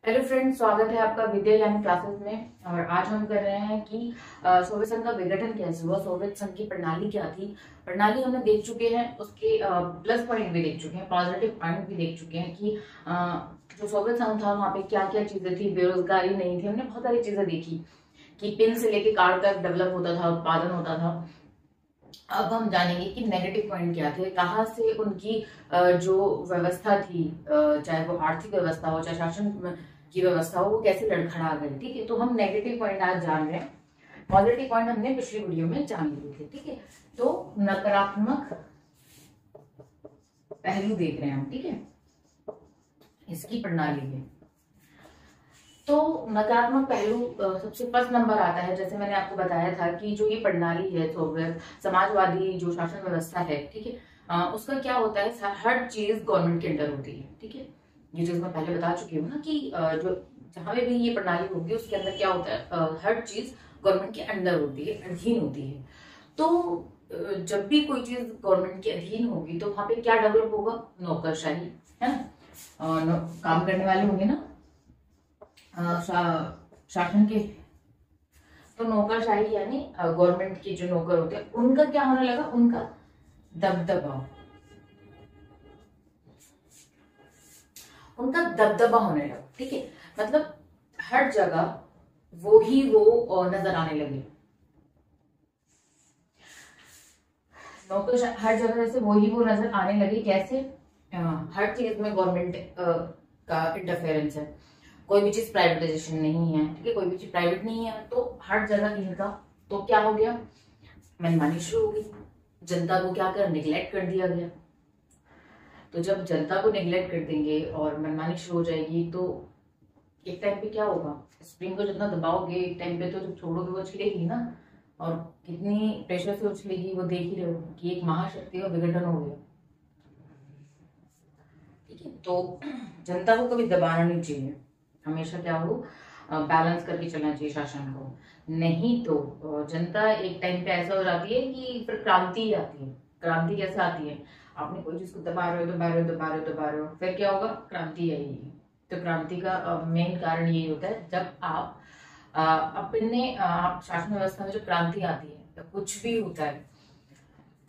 Hello friends, स्वागत है आपका विद्या ज्ञान क्लासेस में। और आज हम कर रहे हैं कि सोवियत संघ का विघटन कैसे हुआ, सोवियत संघ की प्रणाली क्या थी। प्रणाली हमने देख चुके हैं, उसके प्लस पॉइंट भी देख चुके हैं, पॉजिटिव पॉइंट भी देख चुके हैं कि जो सोवियत संघ था वहाँ पे क्या क्या चीजें थी। बेरोजगारी नहीं थी, हमने बहुत सारी चीजें देखी कि पिन से लेके कार्ड तक डेवलप होता था, उत्पादन होता था। अब हम जानेंगे कि नेगेटिव पॉइंट क्या थे, कहाँ से उनकी जो व्यवस्था थी, चाहे वो आर्थिक व्यवस्था हो चाहे शासन की व्यवस्था हो, वो कैसे लड़खड़ा गई। ठीक है, तो हम नेगेटिव पॉइंट आज जान रहे हैं। पॉजिटिव पॉइंट हमने पिछली वीडियो में जान लिए थे। ठीक है, तो नकारात्मक पहलू देख रहे हैं हम। ठीक है, इसकी प्रणाली में तो नकारात्मक पहलू सबसे फर्स्ट नंबर आता है। जैसे मैंने आपको बताया था कि जो ये प्रणाली है, सोवियत समाजवादी जो शासन व्यवस्था है, ठीक है, उसका क्या होता है, हर चीज गवर्नमेंट के अंडर होती है। ठीक है, ये चीज मैं पहले बता चुकी हूँ ना कि जो जहां पे भी ये प्रणाली होगी उसके अंदर क्या होता है, हर चीज गवर्नमेंट के अंडर होती है, अधीन होती है। तो जब भी कोई चीज गवर्नमेंट के अधीन होगी तो वहां पे क्या डेवलप होगा, नौकरशाही, है ना। काम करने वाले होंगे ना शासन के, तो नौकरशाही यानी गवर्नमेंट के जो नौकर होते हैं उनका क्या होने लगा, उनका दबदबा होने लगा। ठीक है, मतलब हर जगह वो नजर आने लगे। नौकर हर जगह जैसे वो नजर आने लगे। कैसे, हर चीज में गवर्नमेंट का इंटरफेरेंस है, कोई भी चीज प्राइवेटाइजेशन नहीं है। ठीक है, कोई भी चीज प्राइवेट नहीं है, तो हर जगह इनका तो क्या हो गया, मनमानी शुरू हो गई। जनता को क्या कर निगलेक्ट कर दिया गया। तो जब जनता को निगलेक्ट कर देंगे और मनमानी शुरू हो जाएगी तो एक टाइम पे क्या होगा, स्प्रिंग को जितना दबाओगे एक टाइम पे तो जब छोड़ोगे वो छिड़ेगी ना, और कितनी प्रेशर से उछलेगी वो देख ही रहे हो कि एक महाशक्ति का विघटन हो गया। ठीक है, तो जनता को कभी दबाना नहीं चाहिए, हमेशा क्या हो, बैलेंस करके चलना चाहिए शासन को। नहीं तो जनता एक टाइम पे ऐसा हो जाती है कि फिर क्रांति ही आती है। क्रांति कैसे आती है, आपने कोई चीज को दबा रहे हो दबा रहे हो दबा रहे हो दबा रहे हो, फिर क्या होगा, क्रांति आएगी। तो क्रांति का मेन कारण यही होता है, जब आप अपने शासन व्यवस्था में जो क्रांति आती है तो कुछ भी होता है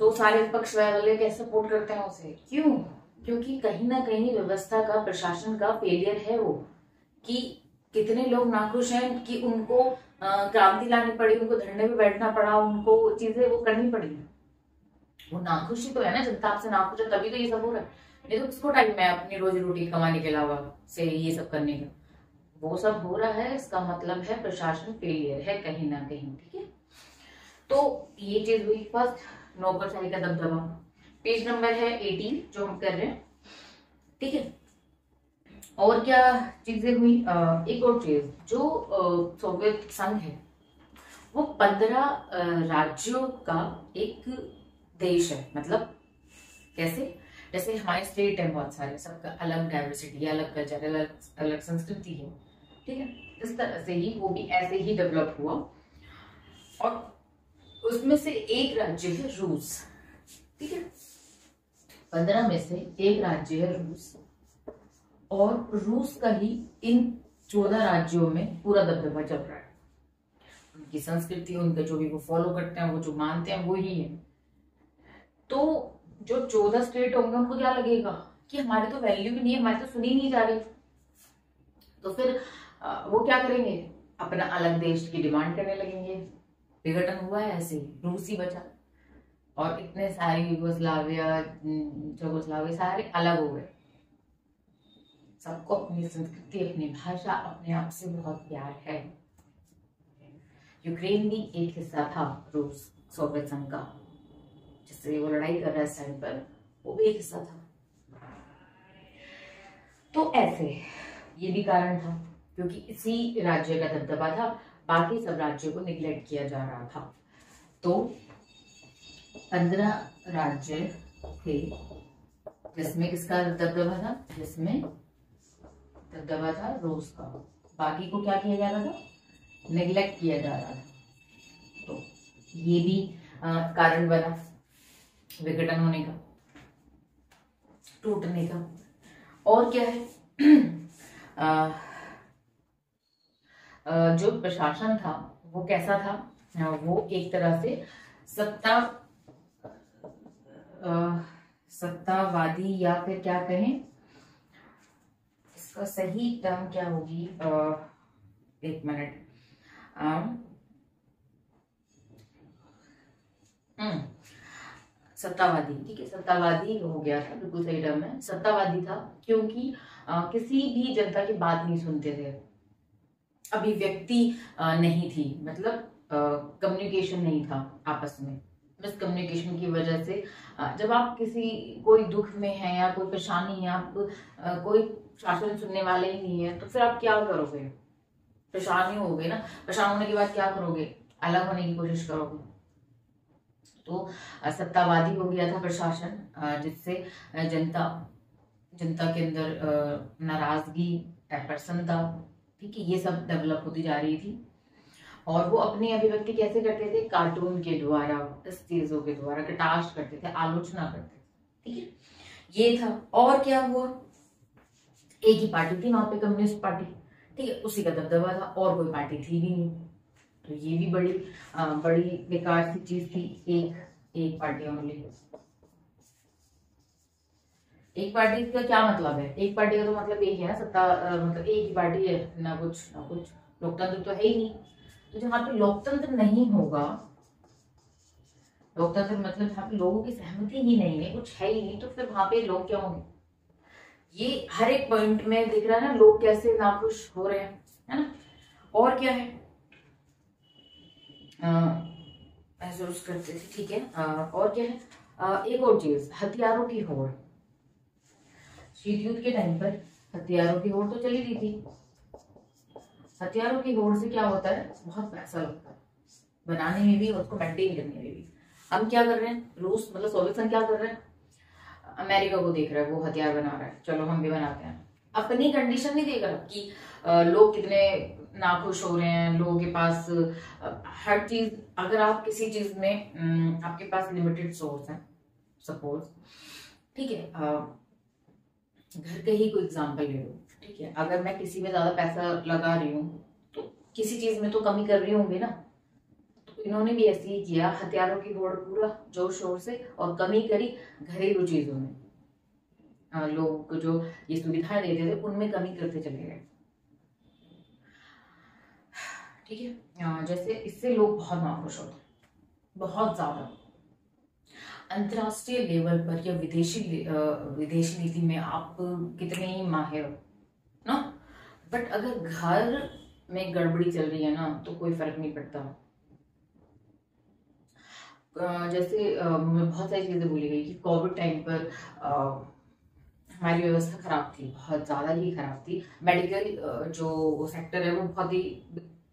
तो सारे विपक्ष वाले कैसे सपोर्ट करते हैं उसे। क्यों? क्योंकि कहीं ना कहीं व्यवस्था का, प्रशासन का फेलियर है वो, कि कितने लोग नाखुश हैं कि उनको क्रांति लानी पड़ी, उनको धरने पे बैठना पड़ा, उनको चीजें वो करनी पड़ी। वो नाखुश ही तो है ना, जनता आपसे नाखुश है तभी तो ये सब हो रहा है। नहीं तो किसको टाइम है अपनी रोजी रोटी कमाने के अलावा से ये सब करने का। वो सब हो रहा है, इसका मतलब है प्रशासन फेलियर है कहीं ना कहीं। ठीक है, तो ये चीज हुई फर्स्ट, नौकरशाही का दबदबा। पेज नंबर है 18 जो हम कर रहे हैं। ठीक है, और क्या चीजें हुई, एक और चीज, जो सोवियत संघ है वो 15 राज्यों का एक देश है। मतलब कैसे, जैसे हमारे स्टेट है बहुत सारे, सबका अलग डाइवर्सिटी, अलग कल्चर, अलग अलग संस्कृति है। ठीक है, इस तरह से ही वो भी ऐसे ही डेवलप हुआ। और उसमें से एक राज्य है रूस। ठीक है, 15 में से एक राज्य है रूस, और रूस का ही इन 14 राज्यों में पूरा दबदबा चल रहा है। उनकी संस्कृति, उनका जो भी वो फॉलो करते हैं, वो जो मानते हैं वो ही है। तो जो 14 स्टेट होंगे उनको क्या लगेगा कि हमारी तो वैल्यू भी नहीं है, हमारी तो सुनी नहीं जा रही। तो फिर वो क्या करेंगे, अपना अलग देश की डिमांड करने लगेंगे। विघटन हुआ है ऐसे ही, रूस ही बचा, और इतने सारे यूगोस्लाविया, चोगोस्लाविया सारे अलग हो गए। सबको अपनी संस्कृति, अपनी भाषा, अपने आप से बहुत प्यार है। यूक्रेन भी एक हिस्सा था रूस, सोवियत संघ का, जिससे वो लड़ाई कर रहा है इस टाइम पर, वो भी एक हिस्सा था। तो ऐसे ये भी कारण था, क्योंकि इसी राज्य का दबदबा था, बाकी सब राज्यों को निगलेक्ट किया जा रहा था। तो 15 राज्य थे जिसमें किसका दबदबा था, जिसमें दबदबा था रूस का, बाकी को क्या किया जा रहा था, निगलेक्ट किया जा रहा था। तो ये भी कारण बना विघटन होने का, टूटने का। और क्या है जो प्रशासन था वो कैसा था, वो एक तरह से सत्ता सत्तावादी, या फिर क्या कहें, इसका सही टर्म क्या होगी, एक मिनट, सत्तावादी, ठीक है, सत्तावादी हो गया था, बिल्कुल सही टर्म है, सत्तावादी था, क्योंकि किसी भी जनता की बात नहीं सुनते थे, अभिव्यक्ति नहीं थी, मतलब कम्युनिकेशन नहीं था आपस में, मिस कम्युनिकेशन की वजह से जब आप किसी कोई दुख में है या कोई परेशानी है, आप कोई शासन सुनने वाले ही नहीं है, तो फिर आप क्या करोगे, परेशान ही होगे ना, परेशान होने के बाद क्या करोगे, अलग होने की कोशिश करोगे। तो सत्तावादी हो गया था प्रशासन, जिससे जनता जनता के अंदर नाराजगी, प्रसन्नता, ठीक है, ये सब डेवलप होती जा रही थी। और वो अपनी अभिव्यक्ति कैसे करते थे, कार्टून के द्वारा, इस चीजों के द्वारा कटाक्ष करते थे, आलोचना करते थे, ठीक है, ये था। और क्या हुआ, एक ही पार्टी थी वहां पे, कम्युनिस्ट पार्टी, ठीक है, उसी का दबदबा था, और कोई पार्टी थी भी नहीं, तो ये भी बड़ी बेकार सी चीज थी, एक पार्टी ओनली। एक पार्टी का क्या मतलब है, एक पार्टी का तो मतलब यही है ना, सत्ता, मतलब एक ही पार्टी है, ना कुछ लोकतंत्र तो है ही नहीं। तो जहां पे लोकतंत्र नहीं होगा, लोकतंत्र मतलब जहाँ पे लोगों की सहमति ही नहीं है, कुछ है ही नहीं, तो फिर वहां पे लोग क्या होंगे, ये हर एक पॉइंट में दिख रहा है ना, लोग कैसे नाखुश हो रहे हैं, है ना। और क्या है, महसूस करते थे, ठीक है, और क्या है, एक और चीज, हथियारों की होड़, शीत युद्ध के टाइम पर हथियारों की होड़ तो चली रही थी। हथियारों की होड़ से क्या होता है, बहुत पैसा लगता है बनाने में भी, उसको मेंटेन करने में भी। हम क्या कर रहे हैं, रूस मतलब सोवियत संघ क्या कर रहे हैं, अमेरिका को देख रहा है, वो हथियार बना रहा है, चलो हम भी बनाते हैं। अपनी कंडीशन नहीं देख रहा कि लोग कितने नाखुश हो रहे हैं, लोगों के पास हर चीज, अगर आप किसी चीज में आपके पास लिमिटेड सोर्स है, सपोज, ठीक है, घर का ही कोई एग्जांपल ले लो, ठीक है, अगर मैं किसी में ज्यादा पैसा लगा रही हूँ तो किसी चीज में तो कमी कर रही होंगी ना, तो इन्होंने भी ऐसे ही किया, हथियारों की होड़ पूरा जोर शोर से, और कमी करी घरेलू चीजों में, लोगों को जो ये सुविधाएं देते थे उनमें कमी करते चले गए, ठीक है, जैसे इससे लोग बहुत नाखुश होते, बहुत ज्यादा। अंतरराष्ट्रीय लेवल पर या विदेशी नीति में आप कितने ही माहिर हो ना, बट अगर घर में गड़बड़ी चल रही है ना, तो कोई फर्क नहीं पड़ता। जैसे बहुत सारी चीजें बोली गई कि कोविड टाइम पर हमारी व्यवस्था खराब थी, बहुत ज्यादा ही खराब थी, मेडिकल जो सेक्टर है वो बहुत ही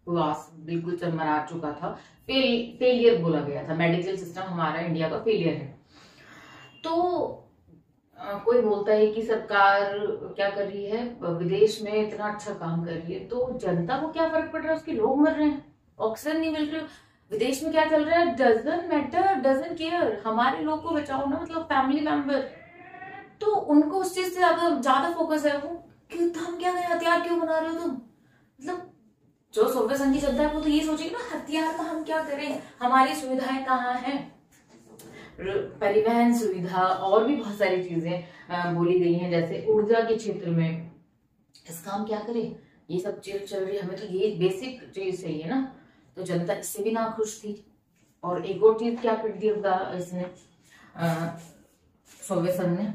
बिल्कुल चरमरा चुका था, फेलियर बोला गया था, मेडिकल सिस्टम हमारा इंडिया का फेलियर है। तो कोई बोलता है कि सरकार क्या कर रही है, विदेश में इतना अच्छा काम कर रही है, तो जनता को क्या फर्क पड़ रहा है, उसके लोग मर रहे हैं, ऑक्सीजन नहीं मिल रही, विदेश में क्या चल रहा है, डजंट मैटर, डजंट केयर, हमारे लोग को बचाओ ना, मतलब फैमिली मेंबर, तो उनको उस चीज से ज्यादा ज्यादा फोकस है, वो कि हम क्या करें, हथियार क्यों बना रहे हो तुम, मतलब जो सोवियत संघ की जनता है वो तो ये सोचेगी ना, हथियार का हम क्या करें, हमारी सुविधाएं कहाँ हैं, परिवहन सुविधा, और भी बहुत सारी चीजें बोली गई हैं, जैसे ऊर्जा के क्षेत्र में इसका हम क्या करें, ये सब चीज चल रही है, हमें तो ये बेसिक चीज चाहिए ना, तो जनता इससे भी नाखुश थी। और एक और चीज क्या कर दिया इसने, सोवियत संघ ने,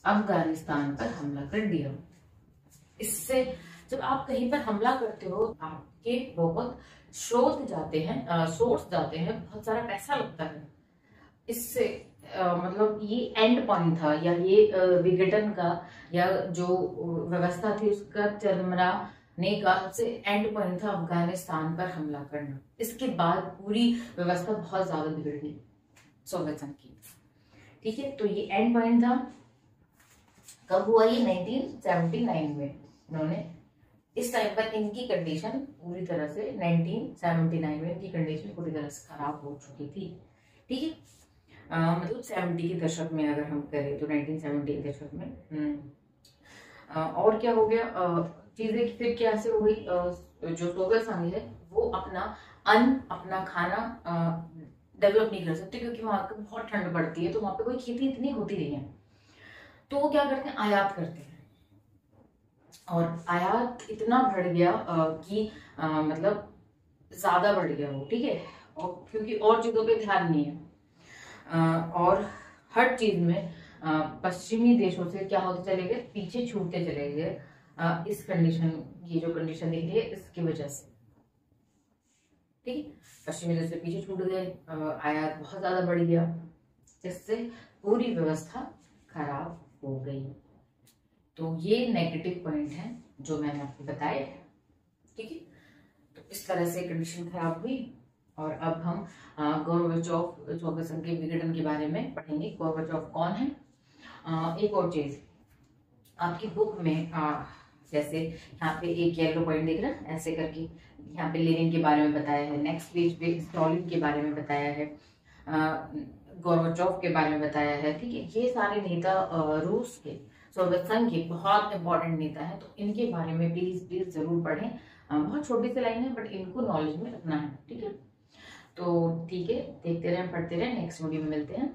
अफगानिस्तान पर हमला कर दिया। इससे जब आप कहीं पर हमला करते हो, आपके बहुत सोर्स जाते हैं, बहुत सारा पैसा लगता है, इससे मतलब ये एंड पॉइंट था, या ये विघटन का, या जो व्यवस्था थी उसका चरमराने का सबसे एंड पॉइंट था अफगानिस्तान पर हमला करना। इसके बाद पूरी व्यवस्था बहुत ज्यादा बिगड़ गई सोवियत संघ की, ठीक है, तो ये एंड पॉइंट था। कब हुआ ये, 1979 में। इन्होंने इस टाइम पर इनकी कंडीशन पूरी तरह से 1979 में इनकी कंडीशन पूरी तरह से खराब हो चुकी थी, ठीक है, मतलब 70 के दशक में अगर हम करें तो 1970 के दशक में और क्या हो गया, चीजें फिर क्या से हो गई, जो सोवियत संघ है वो अपना अन्न, अपना खाना डेवलप नहीं कर सकते, क्योंकि वहां पे बहुत ठंड पड़ती है, तो वहां पे कोई खेती इतनी होती नहीं है। तो वो क्या करते हैं, आयात करते हैं। और आयात इतना बढ़ गया कि मतलब ज्यादा बढ़ गया वो, ठीक है। और क्योंकि और चीजों पे ध्यान नहीं है, और हर चीज में पश्चिमी देशों से क्या होते चले गए, पीछे छूटते चले गए। इस कंडीशन, ये जो कंडीशन दिख रही है इसकी वजह से, ठीक है। पश्चिमी देश से पीछे छूट गए, आयात बहुत ज्यादा बढ़ गया, इससे पूरी व्यवस्था खराब हो गई। तो ये नेगेटिव पॉइंट है जो मैंने आपको बताए, ठीक है। तो इस तरह से कंडीशन खराब हुई। और अब हम गोर्बाचोव सोवियत संघ के विघटन के बारे में पढ़ेंगे। गोर्बाचोव कौन है? एक और चीज, आपकी बुक में जैसे यहाँ पे एक येलो पॉइंट दिख रहा है ऐसे करके, यहाँ पे लेनिन के बारे में बताया है, नेक्स्ट पेज पे स्टॉलिन के बारे में बताया है, गोर्बाचोव के बारे में बताया है, ठीक है। ये सारे नेता रूस के, सोवियत संघ के बहुत इंपॉर्टेंट नेता हैं, तो इनके बारे में प्लीज प्लीज जरूर पढ़ें। बहुत छोटी सी लाइन है बट इनको नॉलेज में रखना है, ठीक है। तो ठीक है, देखते रहें, पढ़ते रहें, नेक्स्ट वीडियो में मिलते हैं।